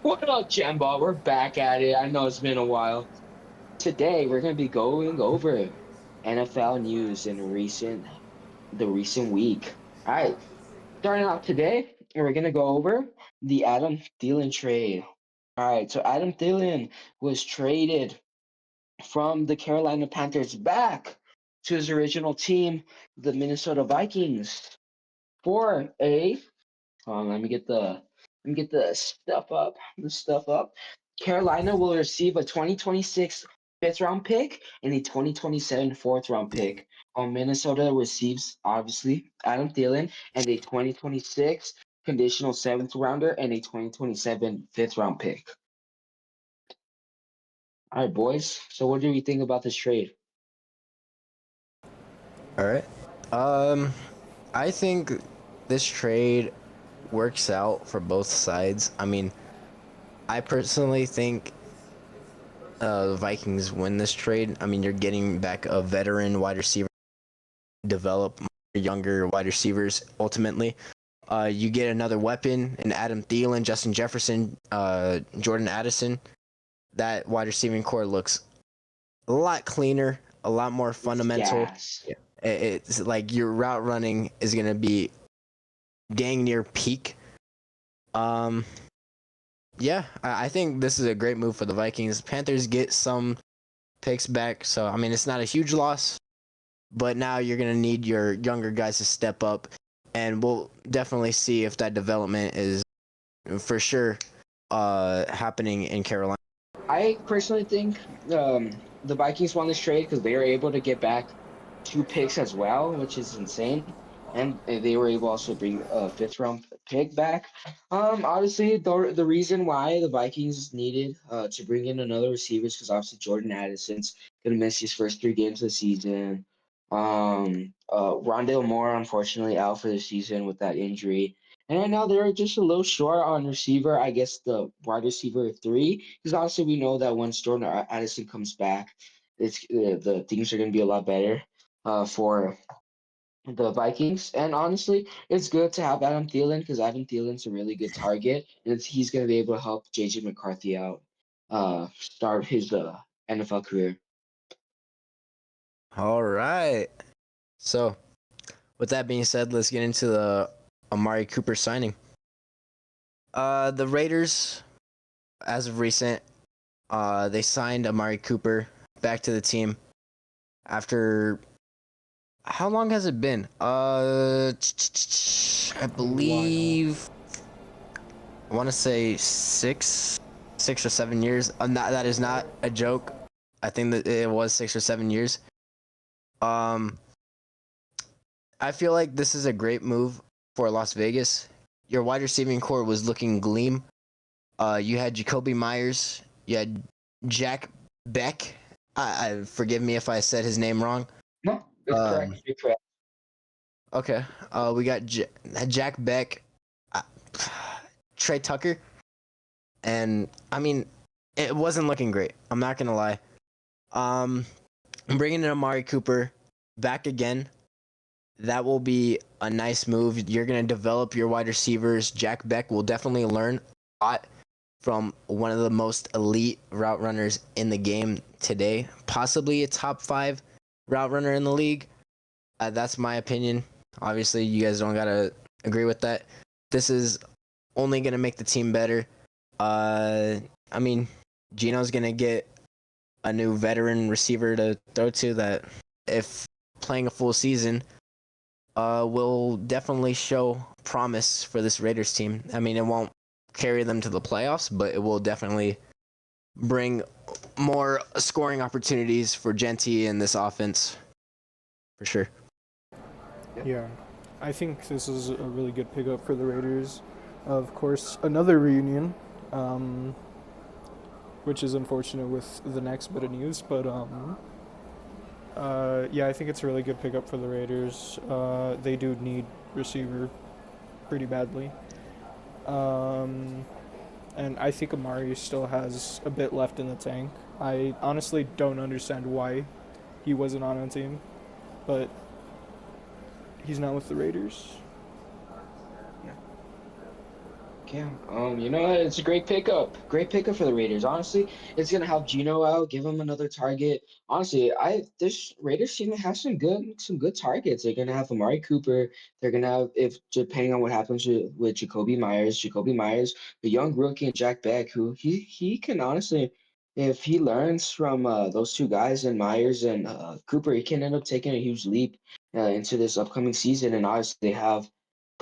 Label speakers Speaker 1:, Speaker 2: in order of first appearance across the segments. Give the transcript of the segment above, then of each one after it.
Speaker 1: What up, Jemba? We're back at it. I know it's been a while. Today we're gonna be going over NFL news in the recent week. All right, starting off today, we're gonna go over the Adam Thielen trade. All right, so Adam Thielen was traded from the Carolina Panthers back to his original team, the Minnesota Vikings, for a let me get the stuff up. The stuff up. Carolina will receive a 2026 fifth round pick and a 2027 fourth round pick. While Minnesota receives obviously Adam Thielen and a 2026 conditional seventh rounder and a 2027 fifth round pick. All right, boys. So what do we think about this trade?
Speaker 2: All right. Um, I think this trade works out for both sides. I mean, I personally think the Vikings win this trade. I mean, you're getting back a veteran wide receiver, develop younger wide receivers. Ultimately, you get another weapon in Adam Thielen, Justin Jefferson, Jordan Addison. That wide receiving core looks a lot cleaner, a lot more fundamental.
Speaker 1: Gas.
Speaker 2: It's like your route running is gonna be dang near peak. Um, yeah, I think this is a great move for the Vikings. Panthers get some picks back, so I mean it's not a huge loss, but now you're gonna need your younger guys to step up, and we'll definitely see if that development is for sure happening in Carolina.
Speaker 1: I personally think the Vikings won this trade because they were able to get back two picks as well, which is insane. And they were able also to bring a fifth round pick back. Obviously, the reason why the Vikings needed to bring in another receiver is because obviously Jordan Addison's gonna miss his first 3 games of the season. Rondale Moore unfortunately out for the season with that injury. And right now they're just a little short on receiver. I guess the wide receiver three, because obviously we know that once Jordan Addison comes back, it's the things are going to be a lot better for the Vikings. And honestly, it's good to have Adam Thielen because Adam Thielen's a really good target, and he's going to be able to help JJ McCarthy out, start his NFL career.
Speaker 2: All right. So, with that being said, let's get into the Amari Cooper signing. The Raiders, as of recent, they signed Amari Cooper back to the team after how long has it been? I believe I want to say 6 or 7 years. Not that is not a joke. I think that it was 6 or 7 years. Um, I feel like this is a great move for Las Vegas. Your wide receiving core was looking gleam. You had Jacoby Myers. You had Jack Beck. I forgive me if I said his name wrong.
Speaker 1: No, it's correct.
Speaker 2: Um,
Speaker 1: You're correct.
Speaker 2: okay. We got Jack Beck, uh, Trey Tucker, and I mean, it wasn't looking great. I'm not gonna lie. Um, bringing in Amari Cooper back again. That will be a nice move. You're going to develop your wide receivers. Jack Beck will definitely learn a lot from one of the most elite route runners in the game today, possibly a top 5 route runner in the league. That's my opinion. Obviously, you guys don't got to agree with that. This is only going to make the team better. I mean, Gino's going to get a new veteran receiver to throw to that if playing a full season will definitely show promise for this Raiders team. I mean, it won't carry them to the playoffs, but it will definitely bring more scoring opportunities for Genty in this offense, for sure.
Speaker 3: Yeah, I think this is a really good pickup for the Raiders. Of course, another reunion, which is unfortunate with the next bit of news, but yeah, I think it's a really good pickup for the Raiders. They do need receiver pretty badly. And I think Amari still has a bit left in the tank. I honestly don't understand why he wasn't on a team, but he's not with the Raiders.
Speaker 1: Yeah, you know what? It's a great pickup. Great pickup for the Raiders. Honestly, it's gonna help Gino out, give him another target. Honestly, I this Raiders team has some good targets. They're gonna have Amari Cooper. They're gonna have if depending on what happens with Jacoby Myers, the young rookie and Jack Beck, who he can honestly, if he learns from those two guys and Myers and Cooper, he can end up taking a huge leap into this upcoming season. And obviously they have.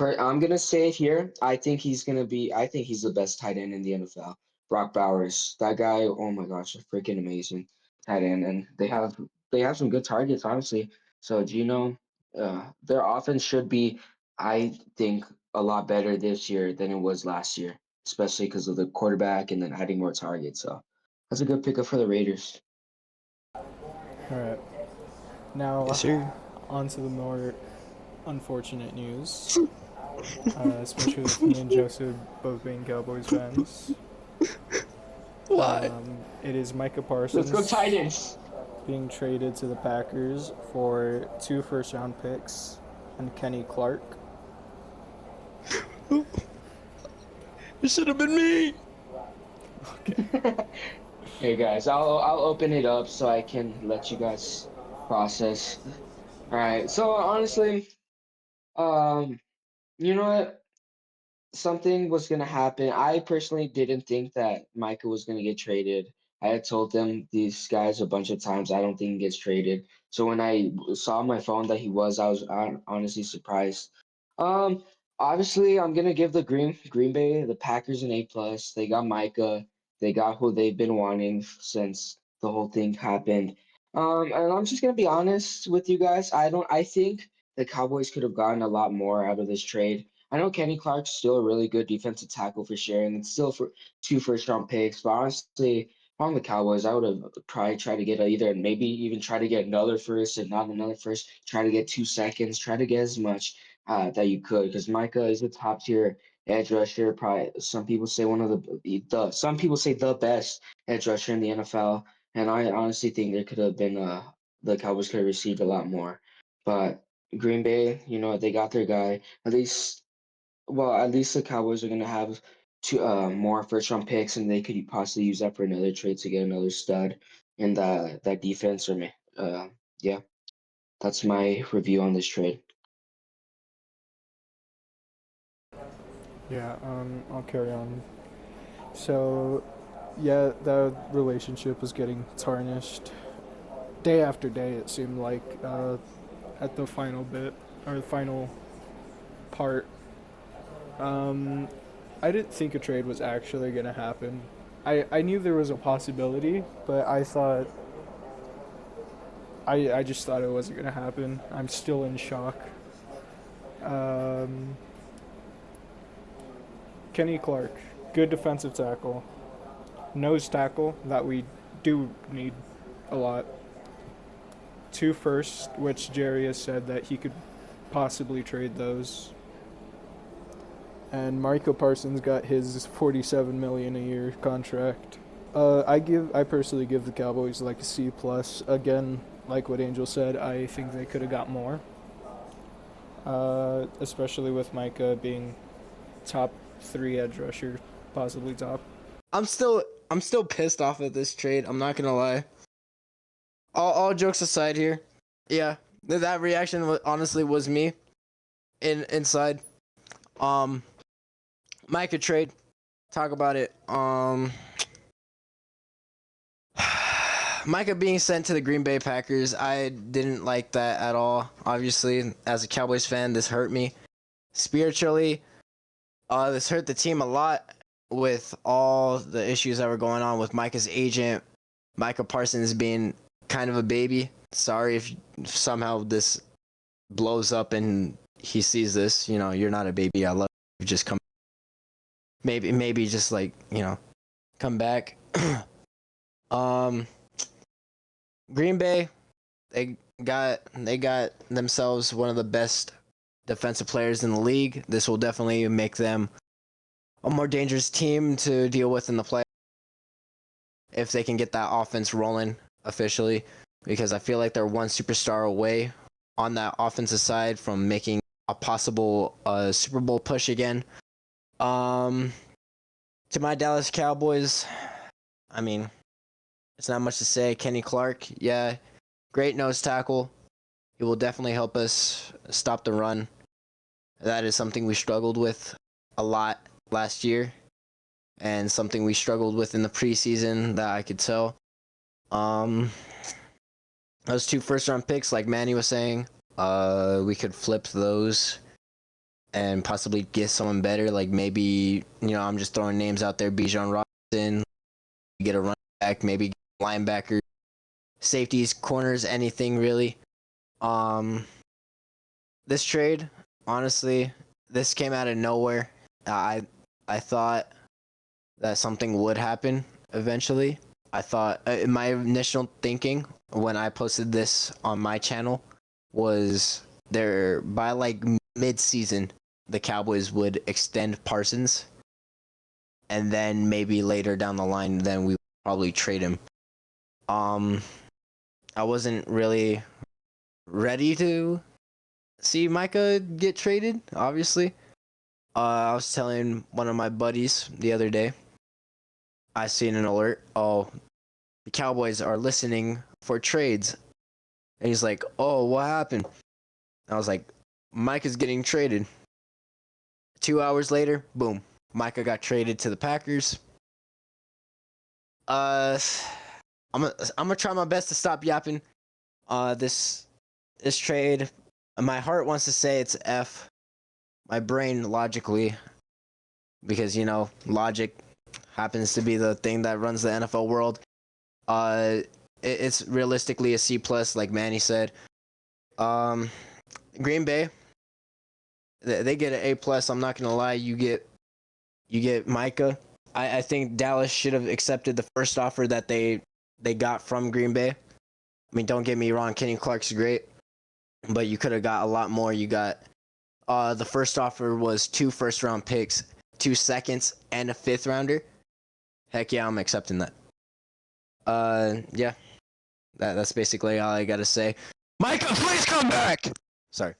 Speaker 1: I'm gonna say it here. I think he's gonna be. I think he's the best tight end in the NFL. Brock Bowers, that guy. Oh my gosh, a freaking amazing tight end, and they have some good targets, honestly. So Gino, their offense should be, I think, a lot better this year than it was last year, especially because of the quarterback and then adding more targets. So that's a good pickup for the Raiders.
Speaker 3: All right.
Speaker 2: Yes,
Speaker 3: Now,
Speaker 2: sir.
Speaker 3: on to the more unfortunate news, especially with me and Joseph both being Cowboys fans.
Speaker 2: Why?
Speaker 3: It is Micah
Speaker 1: Let's go
Speaker 3: Parsons
Speaker 1: Titans.
Speaker 3: being traded to the Packers for 2 first-round picks and Kenny Clark.
Speaker 2: It should have been me.
Speaker 3: Okay.
Speaker 1: Hey guys, I'll open it up so I can let you guys process. All right. So honestly, um, you know what? Something was gonna happen. I personally didn't think that Micah was gonna get traded. I had told them these guys a bunch of times. I don't think he gets traded. So when I saw on my phone that he was, I was honestly surprised. Um, Obviously, I'm gonna give the Green Bay the Packers an A+. They got Micah. They got who they've been wanting since the whole thing happened. And I'm just gonna be honest with you guys. I think the Cowboys could have gotten a lot more out of this trade. I know Kenny Clark's still a really good defensive tackle for sure, and it's still for 2 first-round picks. But honestly, if I'm the Cowboys, I would have probably tried to get either maybe even try to get another first and not another first. Try to get 2 seconds. Try to get as much that you could because Micah is a top tier edge rusher. Probably some people say one of the some people say the best edge rusher in the NFL. And I honestly think there could have been the Cowboys could have received a lot more. But Green Bay, you know, they got their guy. At least the Cowboys are gonna have more first round picks, and they could possibly use that for another trade to get another stud in that defense. Yeah, that's my review on this trade.
Speaker 3: Yeah, I'll carry on. So, yeah, the relationship was getting tarnished day after day, it seemed like, at the final bit, or the final part. Um, I didn't think a trade was actually going to happen. I knew there was a possibility, but I just thought it wasn't going to happen. I'm still in shock. Um, Kenny Clark, good defensive tackle. Nose tackle that we do need a lot. 2 firsts, which Jerry has said that he could possibly trade those. And Micah Parsons got his 47 million a year contract. I personally give the Cowboys like a C+. Again, like what Angel said, I think they could have got more. Especially with Micah being top 3 edge rusher, possibly top.
Speaker 2: I'm still pissed off at this trade. I'm not gonna lie. All jokes aside here, yeah, that reaction honestly was me inside. Um, Micah trade. Talk about it. Micah being sent to the Green Bay Packers, I didn't like that at all. Obviously, as a Cowboys fan, this hurt me spiritually. This hurt the team a lot with all the issues that were going on with Micah's agent, Micah Parsons being kind of a baby. Sorry if somehow this blows up and he sees this. You know, you're not a baby. I love you. Just come. Maybe just like come back. um, Green Bay, they got themselves one of the best defensive players in the league. This will definitely make them a more dangerous team to deal with in the play if they can get that offense rolling officially, because I feel like they're one superstar away on that offensive side from making a possible Super Bowl push again. Um, to my Dallas Cowboys, I mean, it's not much to say. Kenny Clark, yeah, great nose tackle. He will definitely help us stop the run. That is something we struggled with a lot last year, and something we struggled with in the preseason that I could tell. Um, those 2 first-round picks, like Manny was saying, we could flip those and possibly get someone better. Like maybe, I'm just throwing names out there. Bijan Robinson, get a running back, maybe linebacker, safeties, corners, anything really. This trade, honestly, this came out of nowhere. I thought that something would happen eventually. I thought my initial thinking when I posted this on my channel was there by like mid-season the Cowboys would extend Parsons, and then maybe later down the line then we would probably trade him. I wasn't really ready to see Micah get traded, obviously. I was telling one of my buddies the other day, I seen an alert. Oh, the Cowboys are listening for trades. And he's like, oh, what happened? I was like, Micah's getting traded. 2 hours later, boom, Micah got traded to the Packers. I'm gonna try my best to stop yapping. This trade, my heart wants to say it's F. My brain logically, because logic happens to be the thing that runs the NFL world. It's realistically a C plus, like Manny said. Green Bay, they get an A plus. I'm not gonna lie. You get Micah. I think Dallas should have accepted the first offer that they got from Green Bay. I mean, don't get me wrong, Kenny Clark's great, but you could have got a lot more. You got the first offer was 2 first-round picks, 2 seconds, and a 5th rounder. Heck yeah, I'm accepting that. Yeah, that's basically all I gotta say. Micah, please come back. Sorry.